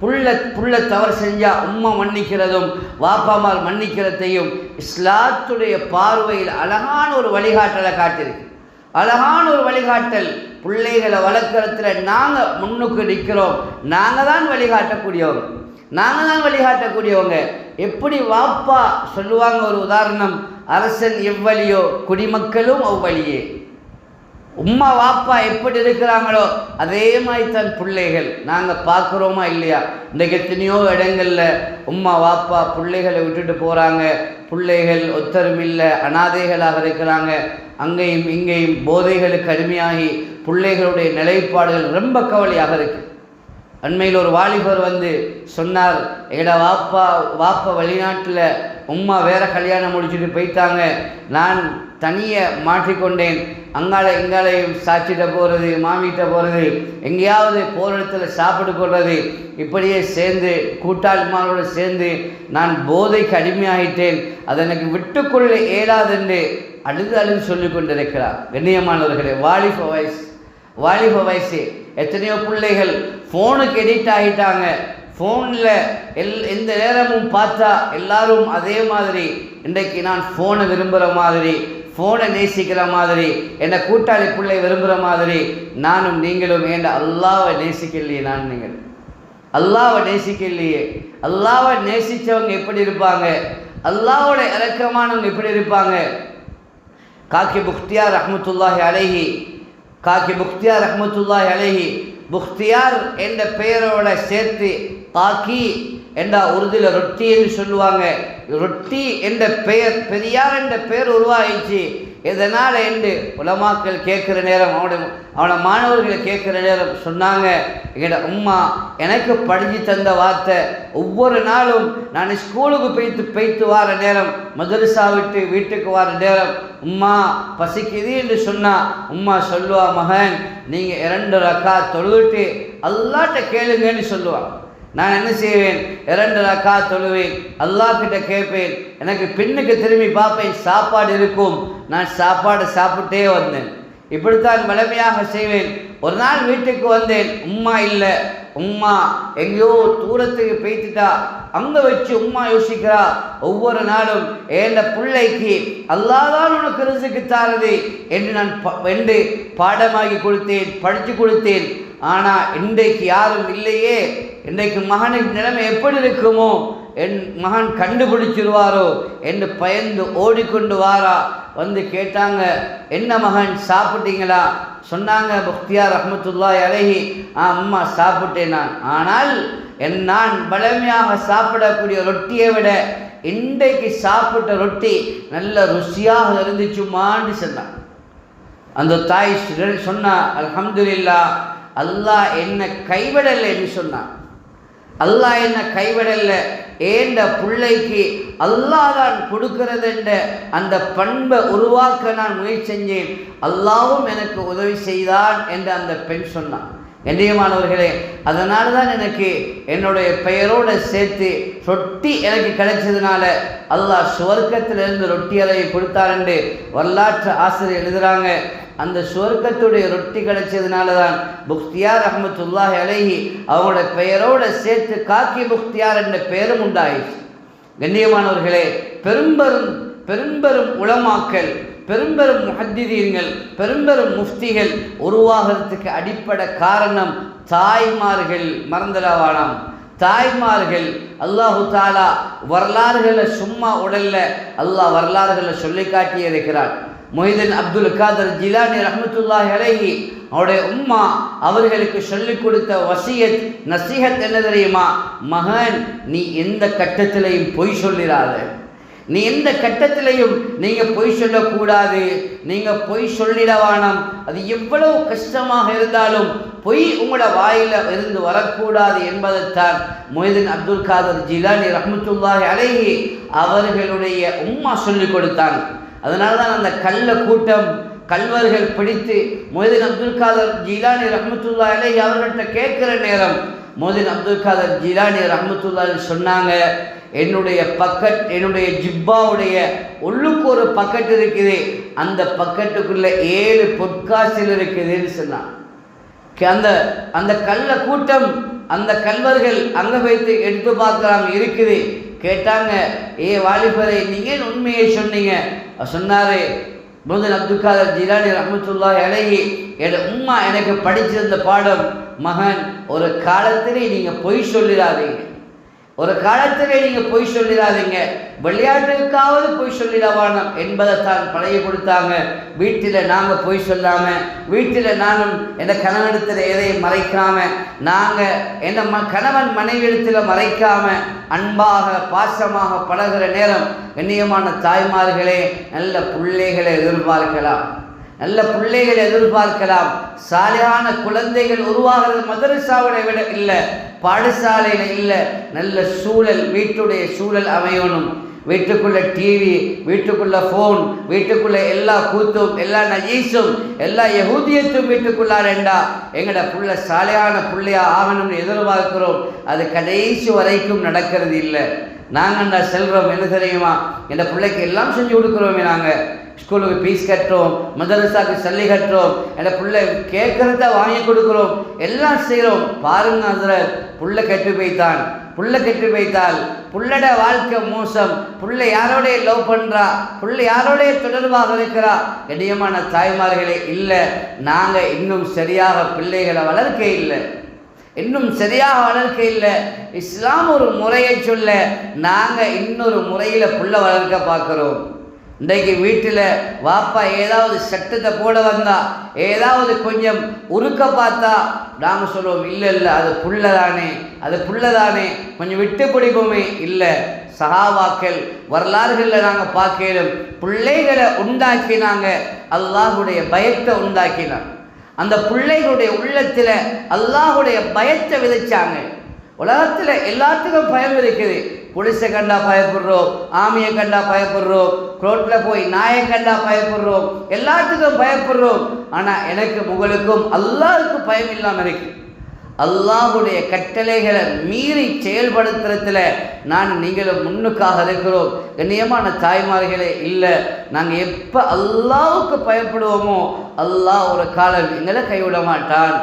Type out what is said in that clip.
புள்ள தவறு செஞ்சால் உம்மா மன்னிக்கிறதும் வாப்பாமார் மன்னிக்கிறதையும் இஸ்லாத்துடைய பார்வையில் அழகான ஒரு வழிகாட்டலை காட்டியிருக்கு. அழகான ஒரு வழிகாட்டல். பிள்ளைகளை வளர்க்குறதுல நாங்கள் முன்னுக்கு நிற்கிறோம். நாங்கள் தான் வழிகாட்டக்கூடியவங்க. எப்படி வாப்பா சொல்லுவாங்க, ஒரு உதாரணம், அரசன் எவ்வழியோ குடிமக்களும் அவ்வழியே. உம்மா வாப்பா எப்படி இருக்கிறாங்களோ அதே மாதிரி தான் பிள்ளைகள். நாங்கள் பார்க்குறோமா இல்லையா? இன்றைக்கு எத்தனையோ இடங்களில் உம்மா வாப்பா பிள்ளைகளை விட்டுட்டு போகிறாங்க. பிள்ளைகள் ஒத்தரும் இல்லை, அனாதைகளாக இருக்கிறாங்க. அங்கேயும் இங்கேயும் போதைகளுக்கு அடிமையாகி பிள்ளைகளுடைய நிலைப்பாடுகள் ரொம்ப கவலையாக இருக்குது. அண்மையில் ஒரு வாலிபர் வந்து சொன்னார், எங்கட வாப்பா வெளிநாட்டில், உம்மா வேற கல்யாணம் முடிச்சுட்டு போயிட்டாங்க, நான் தனியை மாற்றிக்கொண்டேன். அங்கால இங்காலையும் சாட்சிட்ட போகிறது, மாமிகிட்ட போகிறது, எங்கேயாவது போகிற இடத்துல சாப்பிட்டு கொள்வது, இப்படியே சேர்ந்து கூட்டாளிமாரோடு சேர்ந்து நான் போதைக்கு அடிமையாகிட்டேன். அதை எனக்கு விட்டுக்கொள்ள இயலாதென்று அழுது சொல்லி கொண்டிருக்கிறார். கண்ணியமானவர்களே, வாலிப வயசு எத்தனையோ பிள்ளைகள் ஃபோனுக்கு எடிக்ட் ஆகிட்டாங்க. ஃபோனில் எந்த நேரமும் பார்த்தா எல்லாரும் அதே மாதிரி. இன்றைக்கு நான் ஃபோனை விரும்புகிற மாதிரி, ஃபோனை நேசிக்கிற மாதிரி, என்னை கூட்டாளி பிள்ளை விரும்புகிற மாதிரி நானும் நீங்களும் அல்லாவை நேசிக்கலையே. நீங்கள் அல்லாவை நேசிக்கலையே. அல்லாவை நேசித்தவங்க எப்படி இருப்பாங்க? அல்லாவோட இரக்கமானவங்க எப்படி இருப்பாங்க? காக்கி புக்தியார் ரஹ்மத்துல்லாஹி அலைஹி புக்தியார் என்ற பெயரோட சேர்த்து காக்கி என்ற உருதுல ரொட்டி என்று சொல்லுவாங்க. ரொட்டி என்ற பெயர், பெரியார் என்ற பெயர் உருவாகிச்சு. எதனால் என்று உலமாக்கள் கேட்குற நேரம், அவனோட மாணவர்களை கேட்குற நேரம் சொன்னாங்க, எங்கட உம்மா எனக்கு படித்து தந்த வார்த்தை, ஒவ்வொரு நாளும் நான் ஸ்கூலுக்கு போய்த்து வார நேரம், மதரசா விட்டு வீட்டுக்கு வர நேரம், உம்மா பசிக்குது என்று சொன்னால் உம்மா சொல்லுவா, மகன் நீங்கள் 2 ரக்காத் தொழுவிட்டு அல்லாட்ட கேளுங்கன்னு சொல்லுவான். நான் என்ன செய்வேன்? 2 ரக்காத் தொழுவேன், அல்லாஹ் கிட்ட கேட்பேன். எனக்கு பின்னுக்கு திரும்பி பார்ப்பேன், சாப்பாடு இருக்கும். நான் சாப்பாடு சாப்பிட்டே வந்தேன். இப்படித்தான் வலிமையாக செய்வேன். ஒரு நாள் வீட்டுக்கு வந்தேன், உம்மா இல்லை. உம்மா எங்கேயோ தூரத்துக்கு பேய்த்துட்டா. அங்கே வச்சு உம்மா யோசிக்கிறா, ஒவ்வொரு நாளும் ஏண்ட பிள்ளைக்கு அல்லாஹ் தான் உனக்கு ரிஸ்க் தாரது என்று நான் பாடமாகி கொடுத்தேன், படித்து கொடுத்தேன். ஆனால் இன்றைக்கு யாரும் இல்லையே. இன்றைக்கு மகனுக்கு நிலைமை எப்படி இருக்குமோ, என் மகன் கண்டுபிடிச்சிருவாரோ என்று பயந்து ஓடிக்கொண்டு வாரா. வந்து கேட்டாங்க, என்ன மகன் சாப்பிட்டீங்களா? சொன்னாங்க புக்தியார் ரஹ்மத்துல்லாஹி அலைஹி, அம்மா சாப்பிட்டேன் நான். ஆனால் நான் வலிமையாக சாப்பிடக்கூடிய ரொட்டியை விட இன்றைக்கு சாப்பிட்ட ரொட்டி நல்ல ருசியாக இருந்துச்சுமான்னு சொன்னான். அந்த தாய் சொன்னா, அல்ஹம்துலில்லாஹ், அல்லாஹ் என்னை கைவிடலை என்று சொன்னான். அல்லாஹ் என்ன கைவிடல, ஏண்ட பிள்ளைக்கு அல்லாஹ் தான் கொடுக்கிறது என்ற அந்த பண்பை உருவாக்க நான் முயற்சி செஞ்சேன். அல்லாஹ்வும் எனக்கு உதவி செய்தான் என்று அந்த பெண் சொன்னான். கண்ணியமானவர்களே, அதனால தான் எனக்கு என்னுடைய பெயரோடு சேர்த்து ரொட்டி எனக்கு கிடைச்சதுனால அல்லாஹ் சுவர்க்கத்திலிருந்து ரொட்டி அலையை கொடுத்தார் என்று வரலாற்று ஆசிரியர் எழுதுகிறாங்க. அந்த சுவர்க்கத்துடைய ரொட்டி கிடைச்சதுனால தான் புக்தியார் ரஹ்மத்துல்லாஹி அலைஹி அவங்களோட பெயரோடு சேர்த்து காக்கி புக்தியார் என்ற பெயரும் உண்டாயிடுச்சு. கண்ணியமானவர்களே, பெரும்பெரும் உலமாக்கள், பெரும்பெரும் முஹத்திதீன்கள், பெரும்பெரும் முஃப்திகள் உருவாகிறதுக்கு அடிப்படை காரணம் தாய்மார்கள். மறந்துடவானாம், தாய்மார்கள். அல்லாஹு தாலா வரலாறுகளை சும்மா உடல்ல அல்லாஹ் வரலாறுகளை சொல்லி காட்டி இருக்கிறார். மொஹிதீன் அப்துல் காதர் ஜிலானி ரஹ்மத்துல்லாஹி அலைஹி அவருடைய உம்மா அவர்களுக்கு சொல்லிக் கொடுத்த வசியத் நசீஹத் என்ன தெரியுமா? மகன், நீ எந்த கட்டத்திலையும் பொய் சொல்லிடாத. நீ எந்த கட்டத்திலையும் நீங்கள் பொய் சொல்லக்கூடாது. நீங்கள் பொய் சொல்லிடவானம். அது எவ்வளவு கஷ்டமாக இருந்தாலும் பொய் உங்களோட வாயில இருந்து வரக்கூடாது என்பதைத்தான் மொஹிதீன் அப்துல் காதர் ஜிலானி ரஹ்மத்துல்லாஹி அலைஹி அவர்களுடைய உம்மா சொல்லிக் கொடுத்தாங்க. அதனால தான் அந்த கல்வர்கள் பிடித்து மொஹிதீன் அப்துல் காதர் ஜிலானி ரஹ்மத்துல்லாஹி அலைஹி அவர்கள்ட்ட கேட்குற நேரம் மொஹிதீன் அப்துல் காதர் ஜிலானி ரஹ்மத்துல்லாஹி சொன்னாங்க, என்னுடைய ஜிப்பாவுடைய உள்ளுக்கு ஒரு பக்கெட் இருக்குது, அந்த பக்கெட்டுக்குள்ள 7 பொற்காசில் இருக்குதுன்னு சொன்னான். அந்த கள்ள கூட்டம் அந்த கல்வர்கள் அங்கே வைத்து எடுத்து பார்க்குறாங்க, இருக்குது. கேட்டாங்க, ஏ வாலிபரை நீங்கள் உண்மையை சொன்னீங்க. சொன்னார், முஹம்மது அப்துல் காதர் ஜிலானி ரஹ்மத்துல்லாஹி அலைஹி, என் உம்மா எனக்கு படிச்சிருந்த பாடம், மகன் ஒரு காலத்திலே நீங்கள் பொய் சொல்லிடாதீங்க, ஒரு காலத்திலே நீங்கள் பொய் சொல்லிடாதீங்க, விளையாட்டுக்காவது பொய் சொல்லிடவானம் என்பதை தான் பழகி கொடுத்தாங்க. வீட்டில் நாங்கள் பொய் சொல்லாமல், வீட்டில் நானும் என் கணவனிடத்தில் எதையும் மறைக்காமல், நாங்கள் என் கணவன் மனைவிடத்தில் மறைக்காமல் அன்பாக பாசமாக பழகிற நேரம் கண்ணியமான தாய்மார்களே, நல்ல பிள்ளைகளை எதிர்பார்க்கலாம், நல்ல பிள்ளைகளை எதிர்பார்க்கலாம். சாலியான குழந்தைகள் உருவாகிறது மதரசாவை விட இல்லை, பாடசாலையில் இல்லை. நல்ல சூழல், வீட்டுடைய சூழல் அமையணும். வீட்டுக்குள்ள டிவி, வீட்டுக்குள்ள ஃபோன், வீட்டுக்குள்ள எல்லா கூத்தும், எல்லா நஜீஸும், எல்லா யகூதியத்தும் வீட்டுக்குள்ளாரேண்டா எங்கட புள்ள சாலையான பிள்ளையா ஆகணும்னு எதிர்பார்க்கிறோம். அது கடைசி வரைக்கும் நடக்கிறது இல்லை. நாங்கள்டா செல்கிறோம், என்ன தெரியுமா, என் பிள்ளைக்கு எல்லாம் செஞ்சு கொடுக்குறோமே. நாங்கள் ஸ்கூலுக்கு ஃபீஸ் கட்டுறோம், மதரசாவுக்கு சல்லி கட்டுறோம், என் பிள்ளை கேட்குறத வாங்கி கொடுக்குறோம், எல்லாம் செய்கிறோம். பாருங்க அதில் புள்ள கெட்டு போய்த்தான், புள்ள கெட்டு போய்த்தால் புள்ளட வாழ்க்கை மோசம். புள்ளை யாரோடைய லவ் பண்ணுறா, புள்ளை யாரோடைய தொடர்பாக இருக்கிறா. கண்ணியமான தாய்மார்களே, இல்லை, நாங்கள் இன்னும் சரியாக பிள்ளைகளை வளர்க்க இல்லை, இன்னும் சரியாக வளர்க்க இல்லை. இஸ்லாம் ஒரு முறையை சொல்ல, நாங்கள் இன்னொரு முறையில் புள்ள வளர்க்க பார்க்குறோம். இன்றைக்கு வீட்டில் வாப்பா ஏதாவது சட்டத்தை போட வந்தா, ஏதாவது கொஞ்சம் உருக்க பார்த்தா நாங்கள் சொல்லுவோம், இல்லை இல்லை அது புள்ளதானே, அது புள்ளதானே, கொஞ்சம் விட்டு பிடிப்போமே. இல்லை, சஹாபாக்கள் வரலாறுகளில் நாங்கள் பார்க்கலும் பிள்ளைகளை உண்டாக்கினாங்க, அல்லாஹுடைய பயத்தை உண்டாக்கினாங்க. அந்த பிள்ளைகளுடைய உள்ளத்தில் அல்லாஹுடைய பயத்தை விதைச்சாங்க. உலகத்தில் எல்லாத்துக்கும் பயம் இருக்குது. புலிஸை கண்டா பயப்படுறோம், ஆமியை கண்டா பயப்படுறோம், ரோட்டில் போய் நாயை கண்டா பயப்படுறோம், எல்லாத்துக்கும் பயப்படுறோம். ஆனால் எனக்கு உங்களுக்கும் அல்லாஹ்வுக்கு பயம் இல்லாமல் இருக்கு. அல்லாஹுடைய கட்டளைகளை மீறி செயல்படுத்துறதுல நான் நீங்களும் முன்னுக்காக இருக்கிறோம். கண்ணியமான தாய்மார்களே, இல்லை, நாங்கள் எப்போ அல்லாஹ்வுக்கு பயப்படுவோமோ அல்லாஹ் ஒரு காலம் எங்களை கைவிட மாட்டான்.